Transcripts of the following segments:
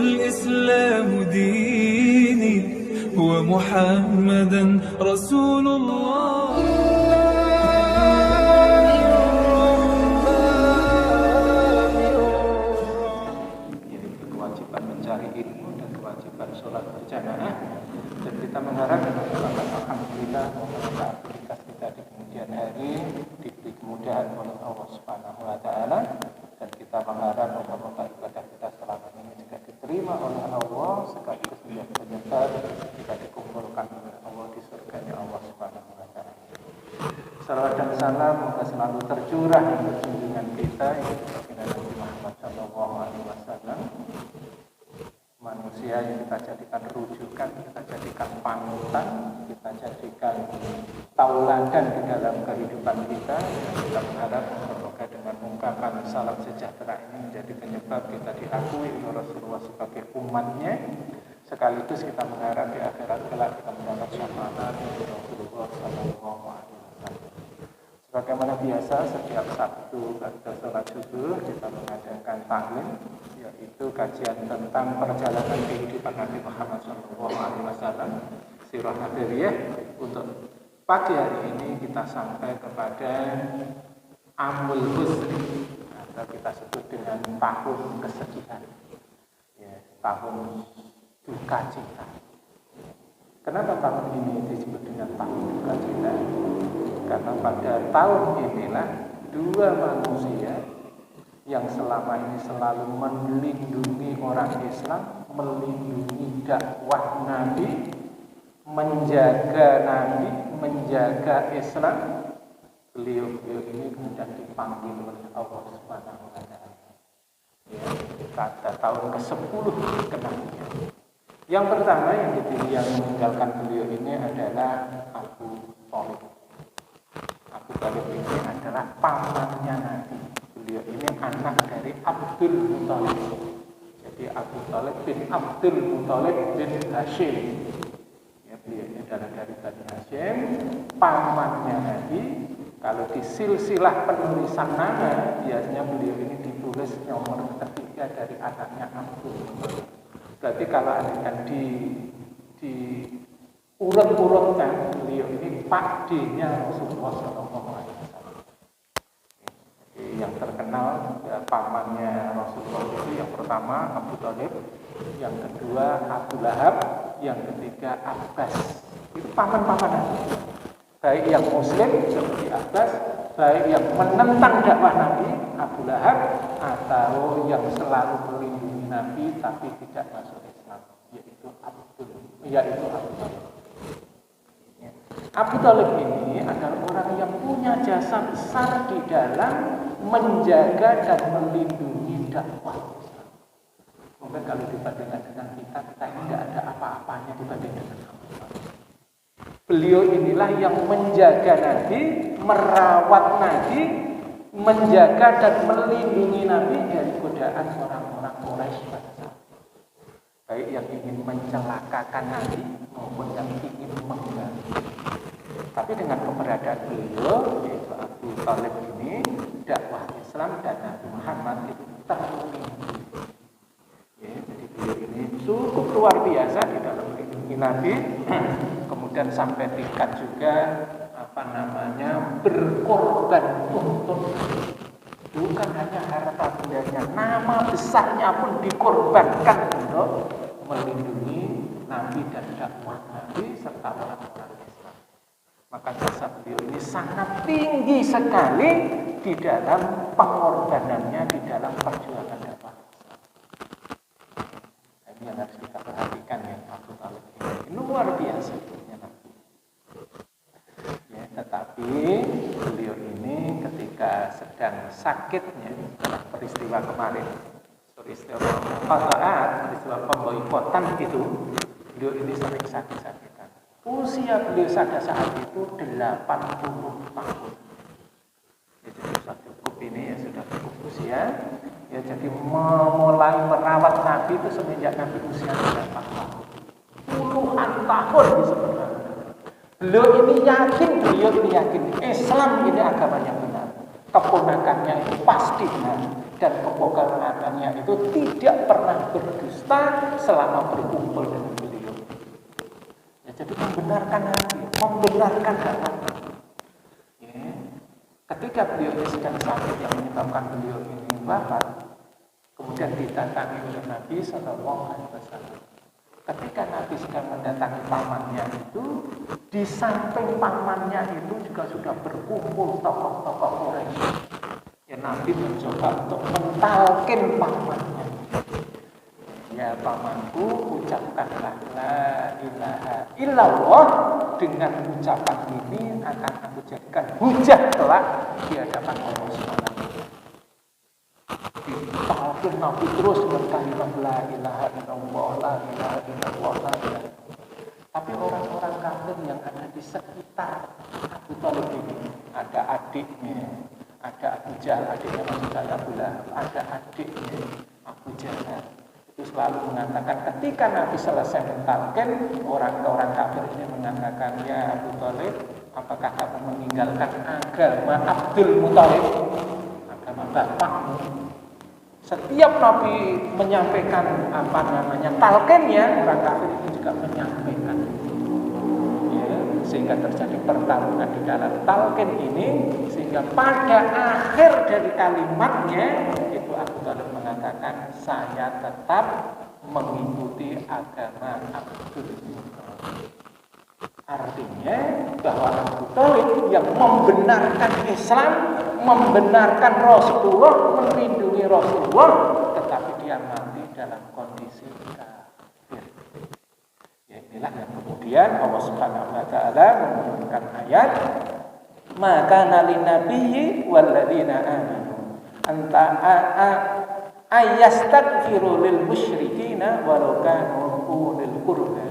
والإسلام ديني ومحمدا رسول الله. Kewajiban mencari ilmu dan kewajiban sholat berjamaah, dan kita mengharap alhamdulillah semoga aktivitas kita di kemudian hari diberi kemudahan oleh Allah Subhanahu wa taala, dan kita mengharap semoga ibadah kita selama ini juga diterima oleh Allah sekaligus menjadi penyebab kita dikumpulkan oleh Allah di surganya Allah Subhanahu wa taala. Salawat dan salam semoga selalu tercurah untuk junjungan kita Nabi Muhammad sallallahu alaihi wasallam, manusia yang kita jadikan rujukan, kita jadikan panutan, kita jadikan tauladan di dalam kehidupan kita. Dan kita berharap semoga dengan ungkapan salam sejahtera ini menjadi penyebab kita diakui oleh Rasulullah sebagai umatnya, sekaligus kita mengharap di akhirat kelak kita mendapat syafaat dari Rasulullah sallallahu alaihi wasallam. Sebagaimana biasa, setiap Sabtu pada sholat subuh kita mengadakan taklim, yaitu kajian tentang perjalanan kehidupan Nabi Muhammad SAW, sirah nabawiyah. Untuk pagi hari ini kita sampai kepada Amul Husni, atau kita sebut dengan tahun kesedihan, tahun duka cita. Kenapa tahun ini disebut dengan tahun duka cita? Karena pada tahun inilah dua manusia yang selama ini selalu melindungi orang Islam, melindungi dakwah Nabi, menjaga Islam, beliau ini kemudian dipanggil oleh Allah Subhanahu wa taala. Pada tahun ke-10 kenabian. Yang pertama yang dipilih yang meninggalkan beliau ini adalah Abu Thalib. Abu Thalib ini adalah pamannya Nabi. Beliau ini anak dari Abdul Muthalib. Jadi Abu Thalib bin Abdul Muthalib bin Hashim. Beliau ini adalah dari Bani Hashim, pamannya Nabi. Kalau di silsilah penulisan nama, biasanya beliau ini ditulis nomor ketiga dari anaknya Abdul Muthalib. Berarti kalau akan di urut-urutkan, beliau ini pakdinya Rasulullah SAW. Yang terkenal pamannya Rasulullah itu yang pertama Abu Thalib, yang kedua Abu Lahab, yang ketiga Abbas. Itu paman-pamanan. Baik yang Muslim seperti Abbas, baik yang menentang dakwah Nabi Abu Lahab, atau yang selalu melindungi Nabi tapi tidak masuk Islam, yaitu Abu Thalib. Abu Thalib ini adalah orang yang punya jasa besar di dalam menjaga dan melindungi dakwah Islam. Mungkin kalau dibandingkan dengan kita tidak ada apa-apanya dibandingkan dengan Abu Thalib. Beliau inilah yang menjaga Nabi, merawat Nabi, menjaga dan melindungi Nabi dari godaan orang-orang Quraisy pada saat itu. Baik yang ingin mencelakakan Nabi maupun yang ingin mengganggu. Tapi dengan keberadaan beliau, yaitu Abu Thalib ini, dakwah Islam dan Nabi Muhammad itu terlindungi. Jadi beliau ini cukup luar biasa di dalam melindungi Nabi. Kemudian sampai tingkat juga berkorban untuk bukan hanya harta bendanya, nama besarnya pun dikorbankan untuk melindungi Nabi dan dakwah Nabi serta orang-orang Islam. Maka jasa beliau ini sangat tinggi sekali di dalam pengorbanannya di dalam perjuangan dakwah Islam. Ini yang harus kita perhatikan ya, Abu Thalib ini luar biasa. Tetapi beliau ini ketika sedang sakitnya dalam peristiwa kemarin, peristiwa pemboikotan itu, beliau ini sering sakit-sakitan. Usia beliau pada saat itu 80 tahun. Jadi sudah cukup ini ya, sudah cukup usia. Ya, jadi mulai merawat Nabi itu semenjak Nabi usia 8 tahun. Puluhan tahun sebenarnya. Beliau ini yakin Islam ini agama yang benar. Keponakannya itu pasti benar. dan keponakannya itu tidak pernah berdusta selama berkumpul dengan beliau. Ya, jadi membenarkan hati, membenarkan harapan. Ya. Ketika beliau sedang sakit yang menyebabkan beliau ini wafat, kemudian didatangi oleh Nabi Sallallahu Alaihi Wasallam. Ketika Nabi sedang mendatangi pamannya itu, di samping pamannya itu juga sudah berkumpul tokoh-tokoh Quraisy. Ya, Nabi mencoba untuk mentalkin pamannya. Ya pamanku, ucapkanlah la ilaha illallah. Dengan ucapan ini akan aku jadikan hujah kelak di hadapan Allah Subhanahu wa taala. Ditalkin Nabi terus dengan kalimat la ilaha illallah, la ilaha illallah, la ilaha illallah. Tapi orang-orang kafir yang ada di sekitar Abu Thalib ini, ada adiknya, ada Abu Jahal, adiknya Maksudnya Abu Lahab, ada adiknya Abu Jahal. Itu selalu mengatakan ketika Nabi selesai mentalkin, orang kafir ini mengatakan, ya Abu Thalib, apakah kamu meninggalkan agama Abdul Muthalib, agama bapakmu? Setiap Nabi menyampaikan talqinnya, orang kafir itu juga menyampaikan. Ya, sehingga terjadi pertarungan di dalam talqin ini, sehingga pada akhir dari kalimatnya itu Abu Thalib mengatakan, saya tetap mengikuti agama Abdul Muthalib. Artinya bahwa Abu Thalib yang membenarkan Islam, membenarkan Rasulullah, melindungi Rasulullah, tetapi dia mati dalam kondisi kafir. Ya, inilah yang kemudian Allah Subhanahu wa taala menurunkan ayat, maka nalin nabiyyi walladzina amanu anta ayastaghfiru lil musyrikina walau kanu ulil qurba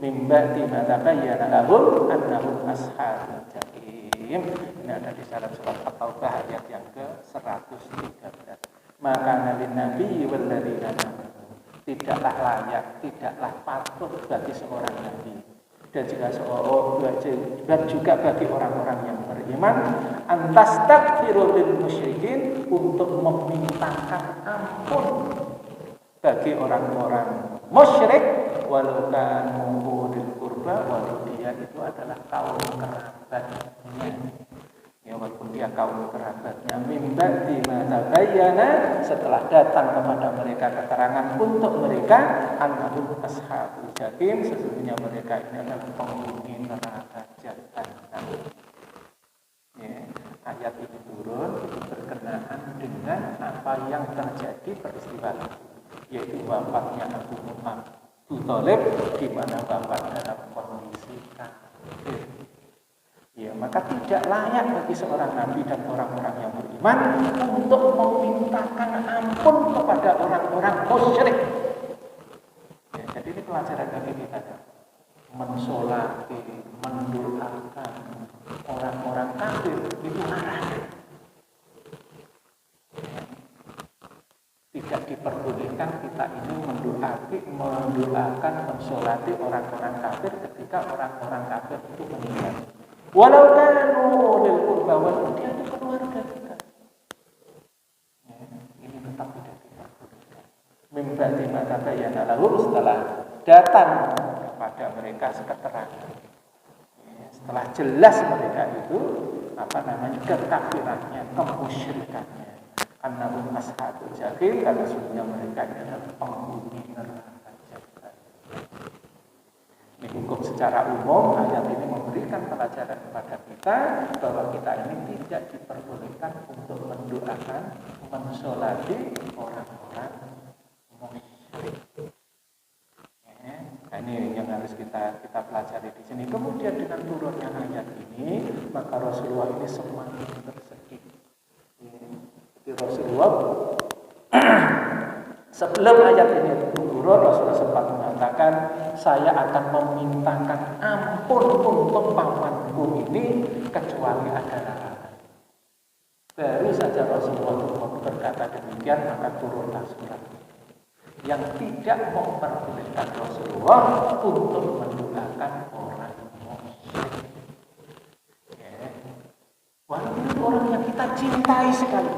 min ba'di ma tabayyana lahum annahum ashabul jahim. Ini ada di dalam surat At-Taubah ayat yang ke-113. Maka nabi nabi wal ladzina amanu, tidaklah layak, tidaklah patut bagi seorang nabi dan juga bagi orang-orang yang beriman antastaghfiru lil musyrikin, untuk memintakan ampun bagi orang-orang musyrik walau kanu ulil qurba, walau dia itu adalah kaum kerabatnya. Ya, walaupun dia kaum kerabatnya, min ba'di ma tabayyana, setelah datang kepada mereka keterangan untuk mereka, annahum ashabul jahim, sesungguhnya mereka ini adalah penghuni neraka jahanam. Ya, ayat ini turun berkenaan dengan apa yang terjadi peristiwa itu, yaitu wafatnya Abu Thalib, di mana wafat dalam kondisi kafir. Ya, maka tidak layak bagi seorang nabi dan orang-orang yang beriman untuk memintakan ampun kepada orang-orang musyrik. Ya, jadi ini pelajaran bagi kita, mensolati, mendoakan orang-orang kafir itu haram. Tidak diperbolehkan kita ini mendoakan, mensolati orang-orang kafir ketika orang-orang kafir itu meninggal. Walau kanu ulil qurba, walaupun dia itu keluarga kita. Ya, ini tetap tidak diperbolehkan. Min ba'di ma tabayyana lahum, setelah datang kepada mereka keterangan. Ya, setelah jelas mereka itu kekafirannya, kemusyrikannya. Annahum ashabul jahim, karena sesungguhnya mereka adalah penghuni neraka jahanam. Ini hukum secara umum. Ayat ini memberikan pelajaran kepada kita bahwa kita ini tidak diperbolehkan untuk mendoakan, mensolati orang-orang musyrik. Ya, nah ini yang harus kita pelajari di sini. Kemudian dengan turunnya ayat ini, maka Rasulullah ini semakin bersedih. Rasulullah sebelum ayat ini turun, Rasulullah sempat mengatakan, saya akan memintakan ampun untuk pamanku ini kecuali ada larangan. Baru saja Rasulullah berkata demikian, maka turunlah surat yang tidak memperbolehkan Rasulullah untuk mendoakan orang musyrik. Walaupun orang yang kita cintai sekali,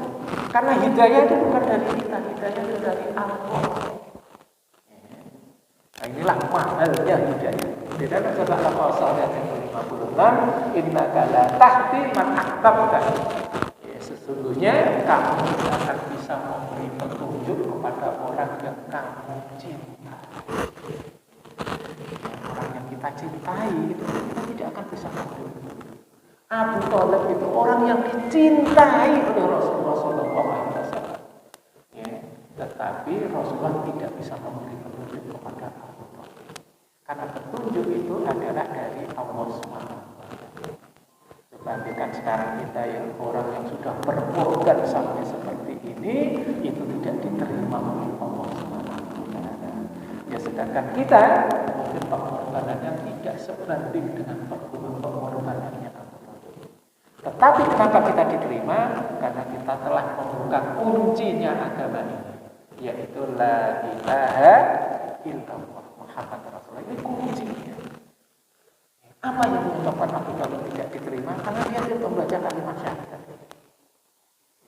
Karena hidayah itu bukan dari kita, hidayah itu dari Allah. Nah, inilah mahalnya hidayah. Di dalam surat Al-Qasas ayat 56, innaka la tahdi man ahbabta. Sesungguhnya kamu tidak akan bisa memberi petunjuk kepada orang yang kamu cintai. Orang yang kita cintai itu kita tidak akan bisa memberi. Abu Thalib itu orang yang dicintai oleh Rasulullah SAW. Ya, tetapi Rasulullah tidak bisa memberi petunjuk kepada Abu Thalib. Karena petunjuk itu adalah dari Allah SWT. Bandingkan sekarang kita yang orang yang sudah berkorban sampai seperti ini, itu tidak diterima oleh Allah SWT. Ya, sedangkan kita mungkin pengorbanannya tidak sebanding dengan pengorbanannya Abu Thalib. Tetapi kenapa kita diterima? Karena kita telah membuka kuncinya agama ini, yaitu la ilaha illallah Muhammad Rasulullah. Ini kuncinya. Apa yang menyebabkan Abu Thalib tidak diterima? Karena dia tidak membaca kalimat syahadat.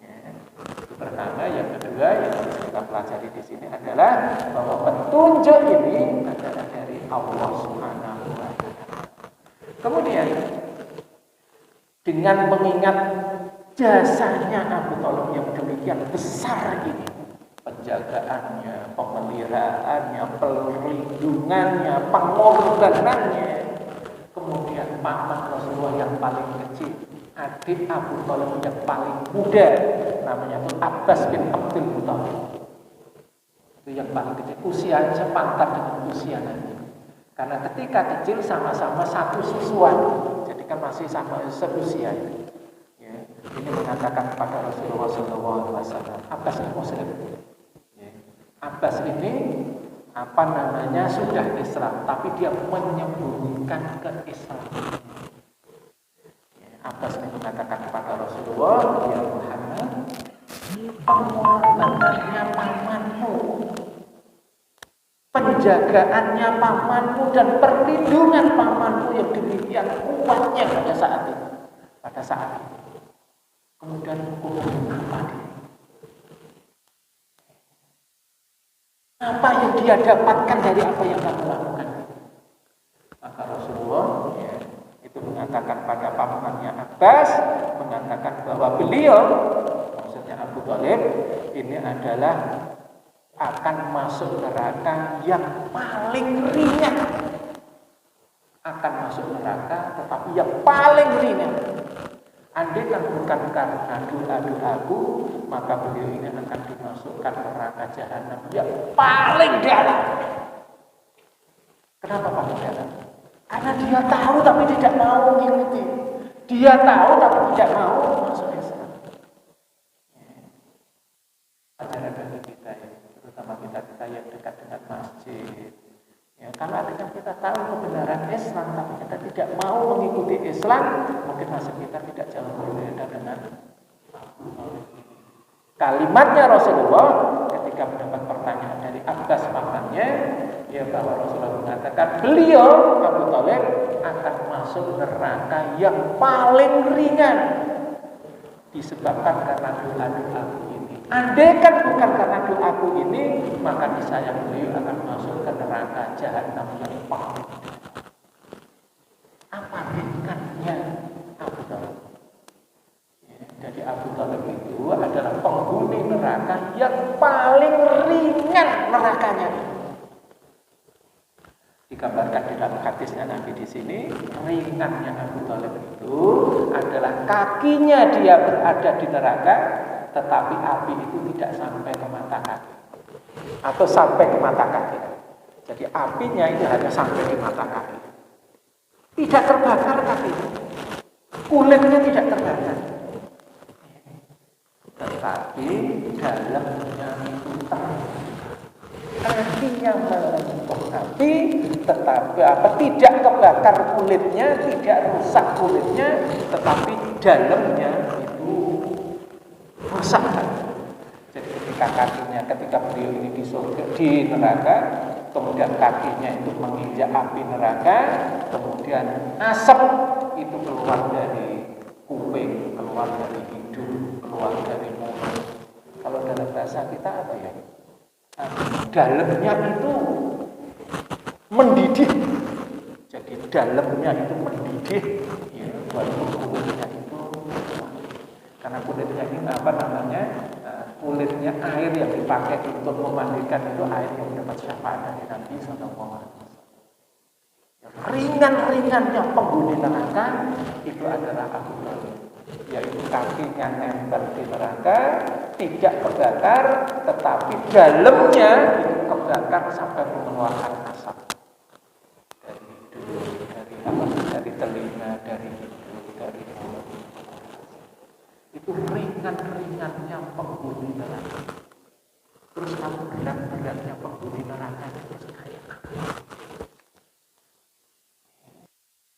Ya, itu pertama. Yang kedua yang harus kita pelajari di sini adalah bahwa petunjuk ini adalah dari Allah Subhanahu wa Ta'ala. Kemudian dengan mengingat jasanya Abu Thalib yang demikian besar ini, penjagaannya, pemeliharaannya, perlindungannya, pengorbanannya. Kemudian paman Rasulullah yang paling kecil, adik Abu Thalib yang paling muda, namanya itu Abbas bin Abdul Muthalib. Itu yang paling kecil, usianya sepantar dengan usia Nabi. Karena ketika kecil sama-sama satu susuan, jadi kan masih sama seusia. Ya, ini mengatakan kepada Rasulullah SAW, Abbas ini Muslim. Ya, Abbas ini sudah Islam, tapi dia menyembunyikan keislaman. Ya, Abbas ini mengatakan kepada Rasulullah, ya Muhammad, pengorbanannya pamanmu, penjagaannya pamanmu, dan perlindungan pamanmu yang demikian kuatnya pada saat itu. Kemudian hukum apa dia? Apa yang dia dapatkan dari apa yang kamu lakukan? Maka Rasulullah itu mengatakan pada pamannya Abbas, mengatakan bahwa beliau, maksudnya Abu Thalib, ini adalah akan masuk neraka yang paling ringan. Akan masuk neraka, tetapi yang paling ringan. Andai kan bukan karena doa-doaku, maka beliau ini akan dimasukkan neraka jahanam yang paling dalam. Kenapa paling dalam? Karena dia tahu tapi tidak mau mengikuti. Dia tahu tapi tidak mau masuk Islam. Ajaran bagi kita ya, terutama kita yang dekat dengan masjid. Ya, kalau adanya kita tahu kebenaran Islam tapi kita tidak mau mengikuti Islam, mungkin nasib kita tidak jauh berbeda dengan kalimatnya Rasulullah ketika mendapat pertanyaan dari Abbas pamannya, ya, bahwa Rasulullah mengatakan beliau Abu Thalib akan masuk neraka yang paling ringan disebabkan karena doa-doaku ini. Andai kan bukan karena doaku ini, maka niscaya beliau akan masuk ke neraka jahanam yang paling. Apa tingkatnya Abu Thalib? Ya, jadi Abu Thalib itu adalah penghuni neraka yang paling ringan nerakanya. Digambarkan di dalam hadisnya Nabi di sini, ringannya Abu Thalib itu adalah kakinya dia berada di neraka, tetapi api itu tidak sampai ke mata kaki atau sampai ke mata kaki. Jadi apinya itu hanya sampai di mata kaki, tidak terbakar kaki, kulitnya tidak terbakar, tetapi dalamnya itu terbakar. Kakinya melentur api, tetapi tidak terbakar kulitnya, tidak rusak kulitnya, tetapi dalamnya itu rusak. Jadi ketika beliau ini di surga, di neraka, kemudian kakinya itu menginjak api neraka, kemudian asap itu keluar dari kuping, keluar dari hidung, keluar dari mulut, bahasa kita apa ya? Dalamnya itu mendidih. Jadi dalamnya itu mendidih, ya, walaupun kulitnya itu, karena kulitnya ini apa namanya? Kulitnya air yang dipakai untuk memandikan itu air yang dapat syafaat dari Nabi SAW. Ringan-ringannya penghuni neraka itu adalah Abu Thalib, yaitu kakinya nempel di neraka, tidak kebakar, tetapi dalamnya itu kebakar sampai mengeluarkan asap dari hidung, dari telinga, dari hidung, dari mulut. Itu ringan-ringannya penghuni neraka. Terus kamu berat-beratnya penghuni neraka itu kayak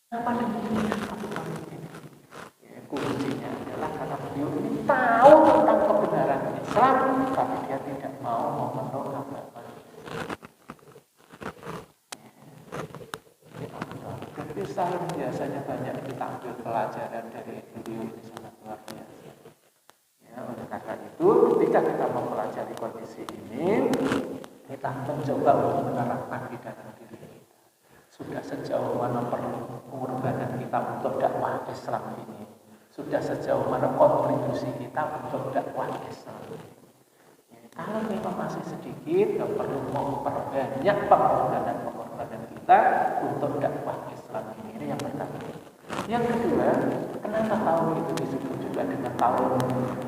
apa namanya? Kuncinya adalah karena beliau ini tahu tentang kebenaran Islam, tapi dia tidak mau memeluk agama. Jadi saya biasanya banyak kita ambil pelajaran dari beliau ini sangat luar biasa. Ya, oleh karena itu, ketika kita mempelajari kondisi ini, kita mencoba untuk menerapkan di dalam diri kita. Sudah sejauh mana pengorbanan kita untuk dakwah Islam ini? Sudah sejauh mana kontribusi kita untuk dakwah Islam ini? Ya, kalau memang masih sedikit, nggak perlu memperbanyak pengorbanan kita untuk dakwah Islam ini. Ini yang pertama. Yang kedua, kenapa tahun itu disebut juga dengan tahun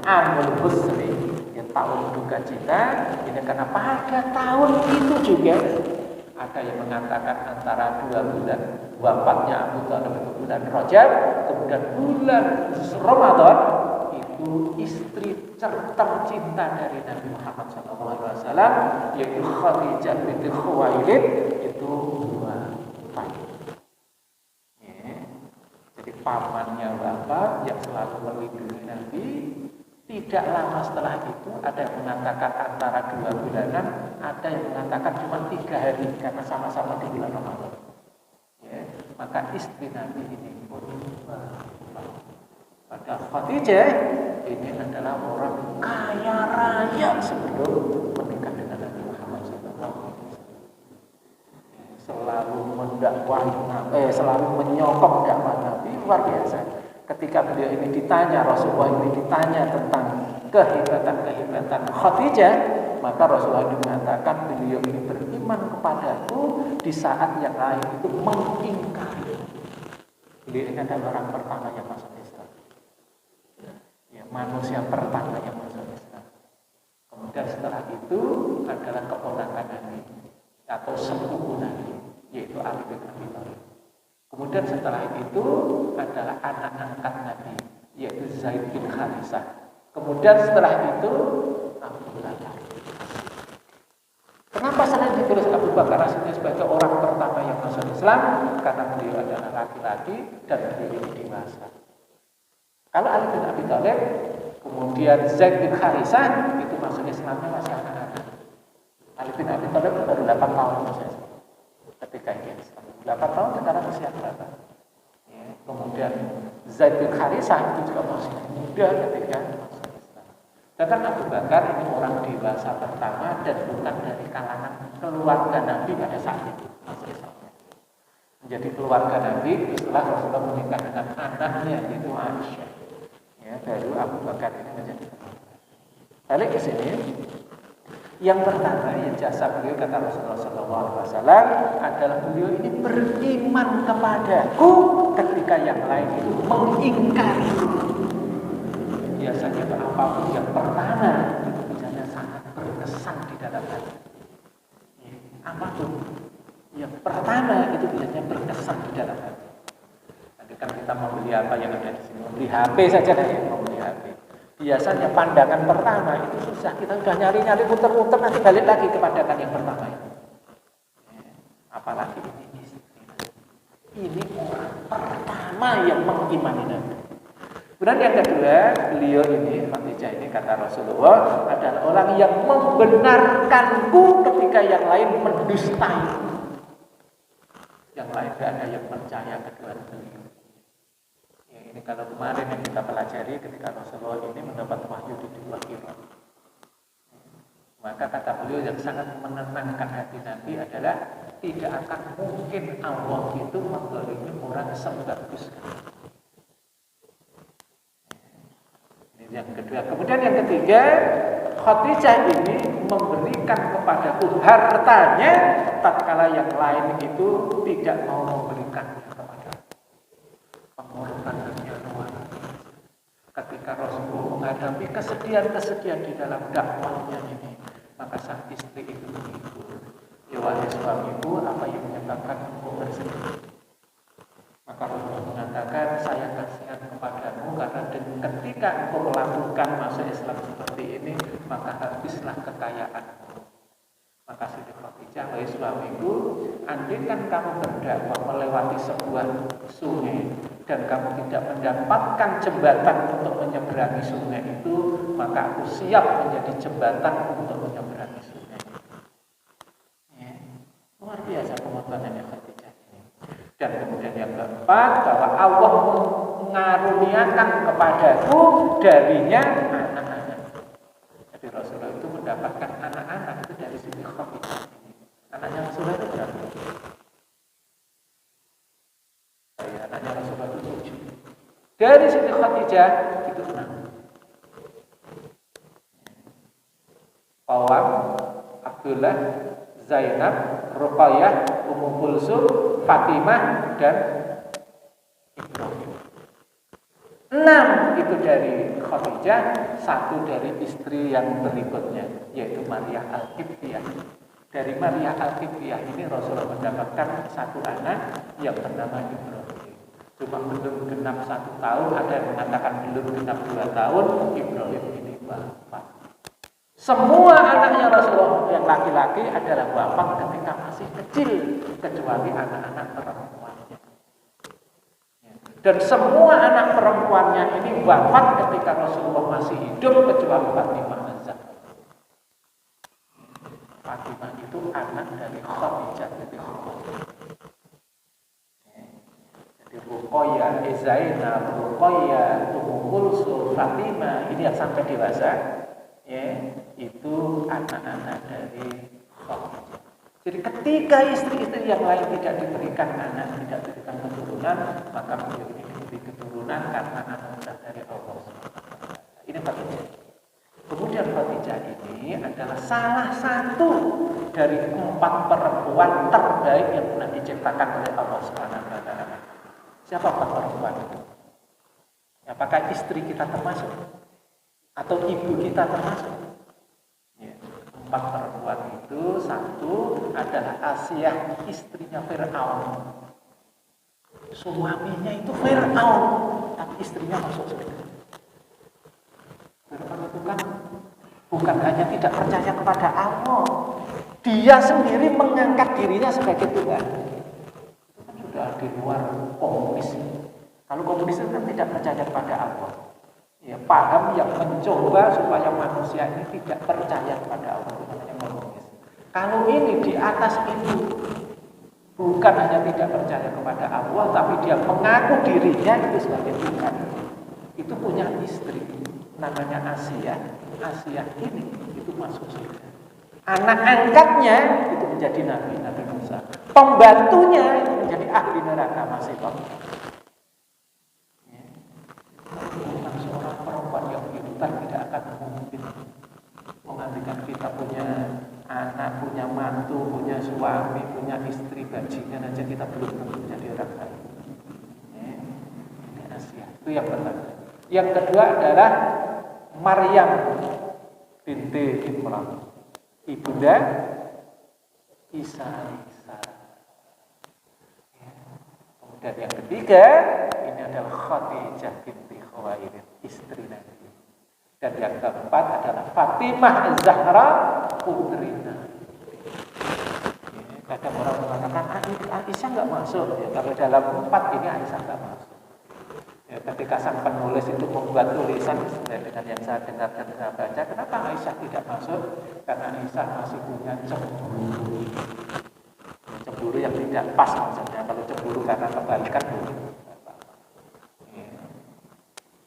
Amul Husni, ya, tahun duka cita? Ini karena pada tahun itu juga ada yang mengatakan antara 2 bulan wafatnya Abu Thalib itu bulan Rajab, kemudian bulan Ramadan itu istri tercinta dari Nabi Muhammad SAW, yaitu Khadijah binti Khuwailid itu wafat. Ya. Jadi pamannya wafat yang selalu melindungi Nabi. Tidak lama setelah itu ada yang mengatakan antara 2 bulanan, ada yang mengatakan cuma 3 hari karena sama-sama di bulan Ramadan. Ya, maka istri Nabi ini pun pada Khadijah ini adalah orang kaya raya sebelum menikah dengan Nabi Muhammad SAW. Selalu mendakwahi, selalu menyokong dakwah Nabi, luar biasa. Ketika beliau ini ditanya, Rasulullah ini ditanya tentang kehebatan Khadijah, maka Rasulullah ini mengatakan beliau ini beriman kepadaku di saat yang lain itu mengingkari. Beliau ini adalah orang pertama yang masuk Islam, ya, manusia pertama yang masuk Islam. Kemudian setelah itu adalah keponakan Nabi atau sepupu Nabi, yaitu Ali bin Abi Thalib. Kemudian setelah itu adalah anak angkat Nabi, yaitu Zaid bin Harisah. Kemudian setelah itu Abu Bakar. Kenapa sering ditulis Abu Bakar sebagai orang pertama yang masuk Islam? Karena beliau adalah laki-laki dan beliau dewasa. Kalau Ali bin Abi Thalib, kemudian Zaid bin Harisah, itu masuk Islamnya masih anak-anak. Ali bin Abi Thalib baru 8 tahun masuk Islam. Ketika dia Islam 8 tahun, sekarang usia berapa? Ya, kemudian Zaid bin Harisah itu juga masih muda ketika masuk Islam. Sedangkan Abu Bakar ini orang dewasa pertama dan bukan dari kalangan keluarga Nabi pada saat itu masuk Islamnya. Menjadi keluarga Nabi setelah Rasulullah menikah dengan anaknya yaitu Aisyah. Ya, baru Abu Bakar ini menjadi. Balik ke sini. Yang pertama yang jasa beliau kata Rasulullah SAW adalah beliau ini beriman kepadaku ketika yang lain itu mengingkari. Biasanya apapun yang pertama itu biasanya sangat berkesan di dalam hati. Apapun yang pertama itu biasanya berkesan di dalam hati. Nanti kan kita mau beli apa yang ada di sini, mau beli HP saja deh, mau beli HP. Biasanya pandangan pertama itu susah, kita sudah nyari-nyari muter-muter nanti balik lagi ke pandangan yang pertama itu. Apalagi ini istri. Ini orang pertama yang mengimani Nabi. Kemudian yang kedua, beliau ini Khadijah ini kata Rasulullah adalah orang yang membenarkanku ketika yang lain mendustai. Yang lain tidak ada yang percaya kecuali beliau. Ini kalau kemarin yang kita pelajari ketika Rasulullah ini mendapat wahyu di 2 kilat. Maka kata beliau yang sangat menenangkan hati Nabi adalah tidak akan mungkin Allah itu menzalimi orang sebagus kamu. Ini yang kedua. Kemudian yang ketiga, Khadijah ini memberikan kepadaku hartanya tatkala yang lain itu tidak mau memberikannya kepada pengorbanannya luar. Ketika Rasulullah menghadapi kesedihan-kesedihan di dalam dakwahnya ini, maka sang istri itu menghibur. Ya wahai suamiku, apa yang menyebabkan engkau bersedih? Maka Rasulullah mengatakan, saya kasihan kepadamu karena ketika engkau melakukan masuk Islam seperti ini, maka habislah kekayaanmu. Maka Siti Khadijah, wahai suamiku, andaikan kamu berdakwah melewati sebuah sungai dan kamu tidak mendapatkan jembatan untuk menyeberangi sungai itu, maka aku siap menjadi jembatan untuk menyeberangi sungai. Ya, luar biasa pengorbanannya Khadijah ini. Dan kemudian yang keempat, bahwa Allah mengaruniakan kepadaku darinya anak-anak. Jadi Rasulullah itu mendapatkan anak-anak itu dari Siti Khadijah ini. Anaknya Rasulullah itu berapa? Anaknya Rasulullah itu 7. Dari Siti Khadijah itu 6. Qawam, Abdullah, Zainab, Ruqayyah, Ummu Kulsum, Fatimah, dan Ibrahim. 6 itu dari Khadijah, 1 dari istri yang berikutnya, yaitu Maria Al-Qibtiyah. Dari Maria Al-Qibtiyah ini Rasulullah mendapatkan 1 anak yang bernama Ibrahim. Cuma belum genap 1 tahun, ada yang mengatakan belum genap 2 tahun, Ibrahim ini wafat. Semua anaknya Rasulullah yang laki-laki adalah wafat ketika masih kecil, kecuali anak-anak perempuannya. Dan semua anak perempuannya ini wafat ketika Rasulullah masih hidup, kecuali Fatimah Az-Zahra. Fatimah itu anak dari Khadijah binti Khuwailid. Jadi Ruqayyah, Zainab, Ruqayyah, Ummu Kulsum, Fatimah ini yang sampai dewasa, ya, itu anak-anak dari Khadijah. Jadi ketika istri-istri yang lain tidak diberikan anak, tidak diberikan keturunan, maka beliau ini diberi keturunan karena anugerah dari Allah. Ini Khadijah. Kemudian Khadijah ini adalah salah satu dari 4 perempuan terbaik yang pernah diciptakan oleh Allah SWT. Siapa 4 perempuan itu? Apakah istri kita termasuk? Atau ibu kita termasuk? Ya, 4 perempuan itu, 1 adalah Asiyah, istrinya Fir'aun. Suaminya itu Fir'aun, tapi istrinya masuk surga. Fir'aun itu kan bukan hanya tidak percaya kepada Allah, dia sendiri mengangkat dirinya sebagai Tuhan. Itu kan sudah di luar komunis. Kalau komunis itu kan tidak percaya kepada Allah. Ya, paham yang mencoba supaya manusia ini tidak percaya kepada Allah, itu namanya komunis. Kalau ini di atas itu, bukan hanya tidak percaya kepada Allah, tapi dia mengaku dirinya itu sebagai Tuhan. Itu punya istri, namanya Asiyah. Asiyah ini itu masuk surga. Anak angkatnya itu menjadi Nabi Musa. Pembantunya itu menjadi ahli neraka masih tentang seorang perempuan yang pintar tidak akan mungkin menggantikan kita punya anak, punya mantu, punya suami, punya istri, bajingan aja kita belum tentu jadi orang baik. Ini Asia. Itu yang pertama. Yang kedua adalah Maryam binti Imran, ibunda Isa alaihissalam. Kemudian yang ketiga ini adalah Khadijah binti Khuwailid, istri Nabi. Dan yang keempat adalah Fatimah Az-Zahra, putri Nabi. Kadang orang mengatakan Aisyah nggak masuk. Ya, kalau dalam 4 ini Aisyah nggak masuk. Ya, ketika sang penulis itu membuat tulisan sesuai dengan yang saya dengar dan saya baca, kenapa Aisyah tidak masuk? Karena Aisyah masih punya cemburu. Cemburu yang tidak pas maksudnya. Kalau cemburu karena kebalikan mungkin.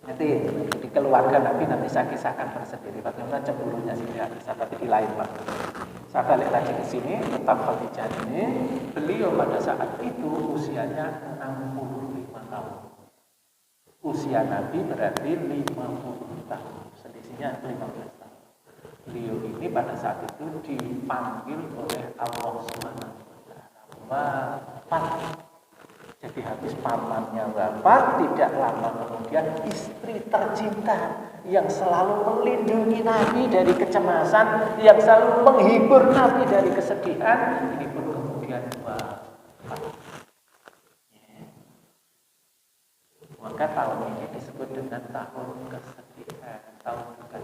Nanti dikeluarkan keluarga Nabi nanti saya kisahkan tersendiri bagaimana cemburunya Siti Aisyah, tapi di lain waktu. Saya balik lagi ke sini tentang Khadijah ini. Beliau pada saat itu usianya 65 tahun. Usia Nabi berarti 50 tahun. Selisihnya 15 tahun. Beliau ini pada saat itu dipanggil oleh Allah Subhanahu wa taala wafat. Jadi habis pamannya wafat, tidak lama kemudian istri tercinta yang selalu melindungi Nabi dari kecemasan, yang selalu menghibur Nabi dari kesedihan, ini pun kemudian wafat. Maka tahun ini disebut dengan tahun kesedihan, tahun duka.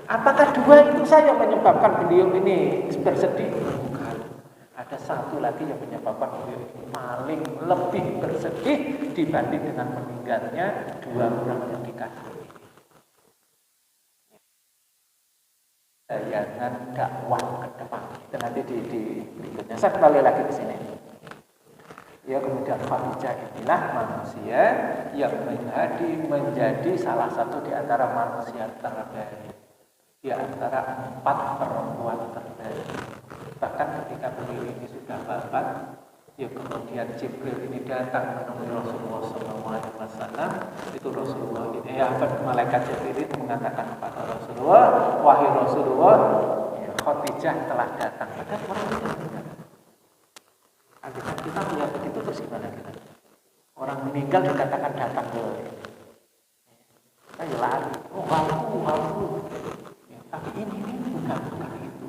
Apakah dua itu saja menyebabkan beliau ini bersedih? Bukan. Ada satu lagi yang menyebabkan beliau paling lebih bersedih dibanding dengan meninggalnya dua orang yang dikasih. Tayangan dakwah ke depan. Itu nanti di berikutnya. Saya kembali lagi ke sini. Ya, kemudian Khadijah inilah manusia yang menjadi salah satu di antara manusia terbaik, di antara 4 perempuan terbaik. Bahkan ketika beliau ini sudah wafat, ya kemudian Jibril ini datang menemui Rasulullah SAW. Itu Rasulullah ini, malaikat Jibril itu mengatakan kepada Rasulullah, wahai Rasulullah, ya, Khadijah telah datang. Ada orang yang datang. Kita melihat begitu terus gimana kita? Orang meninggal dikatakan datang loh. Saya lari, aku. Ya, tapi ini bukan itu.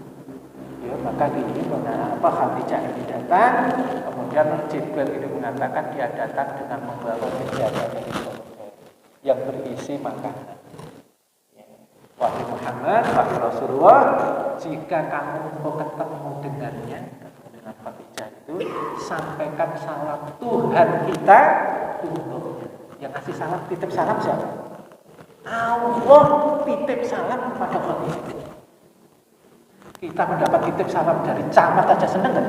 Ya, maka ini mengapa Khadijah ini datang, kemudian Jibril ini mengatakan dia datang dengan membawa senjata dari surga yang berisi makanan. Ya. Wahai Muhammad, wahai Rasulullah, jika kamu mau ketemu dengannya, dengan Khadijah itu, sampaikan salam Tuhan kita untuknya. Yang kasih salam, titip salam siapa? Allah titip salam kepada Khadijah. Kita mendapat titip salam dari camat aja seneng kan?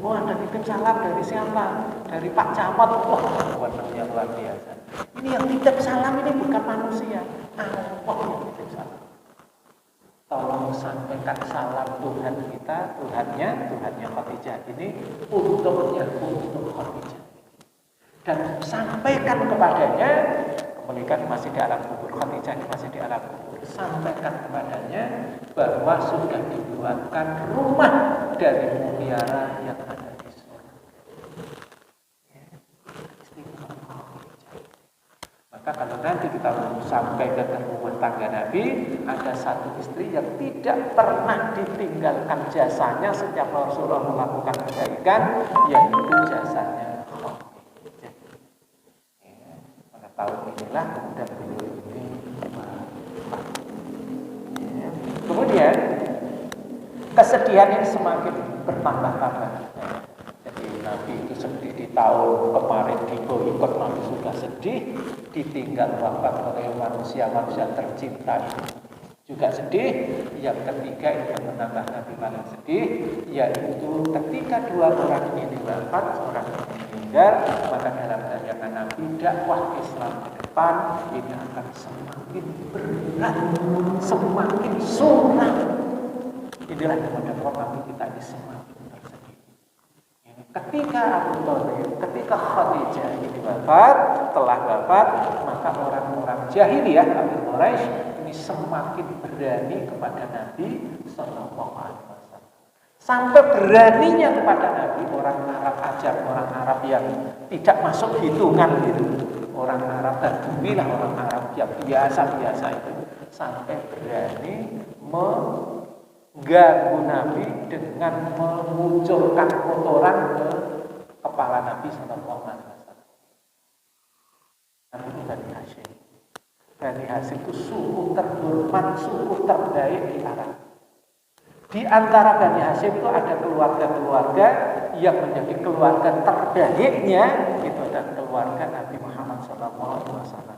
Oh, ada titip salam dari siapa? Dari Pak Camat. Wah, yang luar biasa. Ini yang titip salam ini bukan manusia, Allah yang titip salam. Tolong sampaikan salam Tuhan kita, Tuhannya Khadijah ini untuk Khadijah. Dan sampaikan kepadanya, mereka masih di alam kubur, Khadijah ini masih di alam kubur. Sampaikan kepadanya bahwa sudah dibuatkan rumah dari mutiara yang ada di surga. Maka kalau nanti kita sampai ke rumah tangga Nabi, ada satu istri yang tidak pernah ditinggalkan jasanya setiap Rasulullah melakukan kebaikan, yaitu jasanya Khadijah. Pada tahun inilah kemudian beliau ini kemudian kesedihan ini semakin bertambah-tambah. Jadi Nabi itu sedih di tahun kemarin di boikot, Nabi sudah sedih, ditinggal wafat oleh manusia-manusia tercinta ini juga sedih. Yang ketiga ini yang menambah Nabi paling sedih, yaitu ketika dua orang ini wafat, seorang ini meninggal, maka dalam bayangan Nabi dakwah Islam ke depan ini akan semakin berat, semakin suram. Inilah yang menyebabkan Nabi kita ini semakin tersedih. Ketika Abu Thalib, ketika Khadijah ini wafat, telah wafat, maka orang-orang jahiliyah Abu Quraisy ini semakin berani kepada Nabi Sallallahu Alaihi Wasallam. Sampai beraninya kepada Nabi orang Arab aja, orang Arab yang tidak masuk hitungan gitu. Orang Arab dan bumilah orang Arab yang biasa-biasa itu sampai berani mengganggu Nabi dengan memunculkan kotoran ke kepala Nabi Sallallahu Alaihi Wasallam. Nabi itu Bani Hashim. Bani Hashim itu suku terhormat, suku terbaik di Arab. Di antara Bani Hashim itu ada keluarga-keluarga yang menjadi keluarga terbaiknya itu adalah keluarga Nabi Muhammad SAW.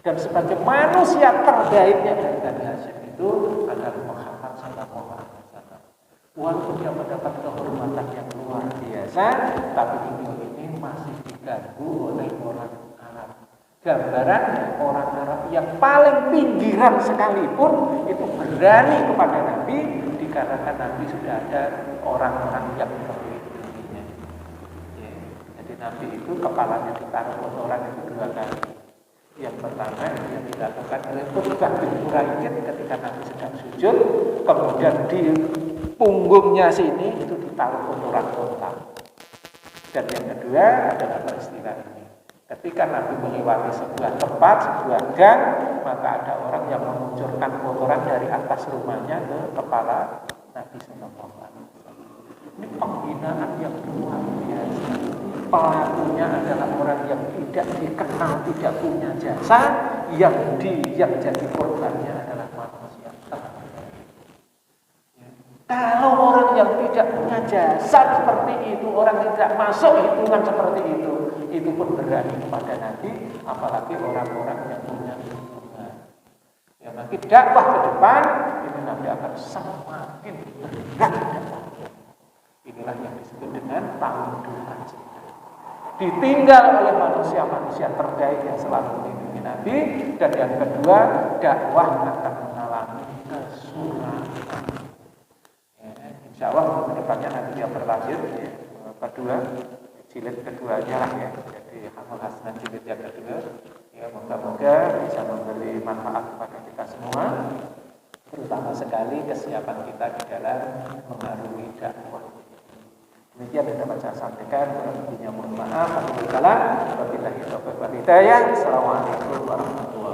Dan sebagai manusia terbaiknya dari Bani Hashim itu adalah Muhammad SAW. Walaupun dia mendapat kehormatan yang luar biasa, tapi beliau ini masih diganggu oleh orang Arab. Gambarannya orang Arab yang paling pinggiran sekalipun itu berani kepada Nabi, dikarenakan Nabi sudah ada orang-orang yang melindunginya. Ya. Jadi Nabi itu kepalanya ditaruh kotoran itu 2 kali. Yang pertama yang dilakukan oleh Utbah bin Quraidin ketika Nabi sedang sujud, kemudian di punggungnya sini itu ditaruh kotoran unta. Dan yang kedua adalah peristiwa ini. Ketika Nabi melewati sebuah tempat, sebuah gang, maka ada orang yang menguncurkan kotoran dari atas rumahnya ke kepala Nabi Sallallahu Alaihi Wasallam. Ini penghinaan yang luar biasa. Pelakunya adalah orang yang tidak dikenal, tidak punya jasa, yang jadi korbannya adalah manusia. Kalau orang yang tidak punya jasa seperti itu, orang yang tidak masuk hitungan seperti itu pun berani kepada Nabi, apalagi orang-orang yang punya hubungan. Ya, makin dakwah ke depan, itu Nabi akan semakin berat dakwahnya. Inilah yang disebut dengan tawudukan cinta. Ditinggal oleh manusia-manusia terbaik yang selalu melindungi Nabi, dan yang kedua, dakwah akan mengalami kesulitan. Insya Allah kedepannya nanti yang berlanjut ya, kedua jilid keduanya lah ya, jadi Hamul Hasanah jilid yang kedua ya, moga-moga bisa memberi manfaat kepada kita semua, terutama sekali kesiapan kita di dalam mengarungi dakwah. Demikian yang dapat saya sampaikan. Kurang lebihnya mohon maaf. Wabillahi taufiq wal hidayah. Assalamualaikum warahmatullahi wabarakatuh.